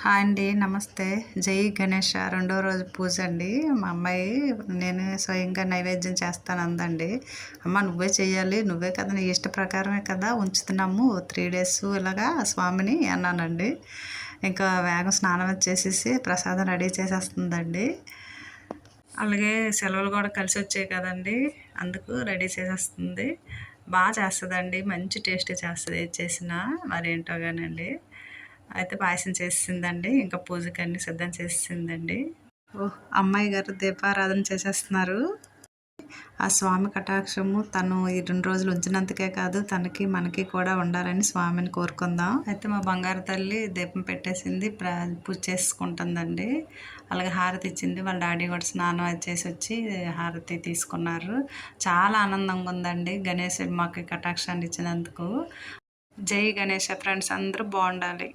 Hi అండి. నమస్తే. జై గణేష రెండో రోజు పూజ అండి. మా అమ్మాయి నేను స్వయంగా నైవేద్యం చేస్తానందండి. అమ్మ నువ్వే చెయ్యాలి, నువ్వే కదా, నీ ఇష్ట ప్రకారమే కదా ఉంచుతున్నాము 3 డేస్ ఇలాగా స్వామిని అన్నానండి. ఇంకా వేగం స్నానం చేసేసి ప్రసాదం రెడీ చేసేస్తుందండి. అలాగే సెలవులు కూడా కలిసి వచ్చాయి కదండి, అందుకు రెడీ చేసేస్తుంది. బాగా చేస్తుందండి, మంచి టేస్ట్ చేస్తుంది ఏది చేసినా, మరేంటో కానండి. అయితే పాయసం చేసిందండి, ఇంకా పూజకి అన్నీ సిద్ధం చేసిందండి. ఓహ్, అమ్మాయి గారు దీపారాధన చేసేస్తున్నారు. ఆ స్వామి కటాక్షము తను ఈ 2 రోజులు ఉంచినందుకే కాదు, తనకి మనకి కూడా ఉండాలని స్వామిని కోరుకుందాం. అయితే మా బంగారు తల్లి దీపం పెట్టేసింది, పూజ చేసుకుంటుందండి. అలాగే హారతి ఇచ్చింది. వాళ్ళ డాడీ కూడా స్నానం అది చేసి వచ్చి హారతి తీసుకున్నారు. చాలా ఆనందంగా ఉందండి గణేశుడు మాకు కటాక్షాన్ని ఇచ్చినందుకు. జై గణేష ఫ్రెండ్స్, అందరూ బాగుండాలి.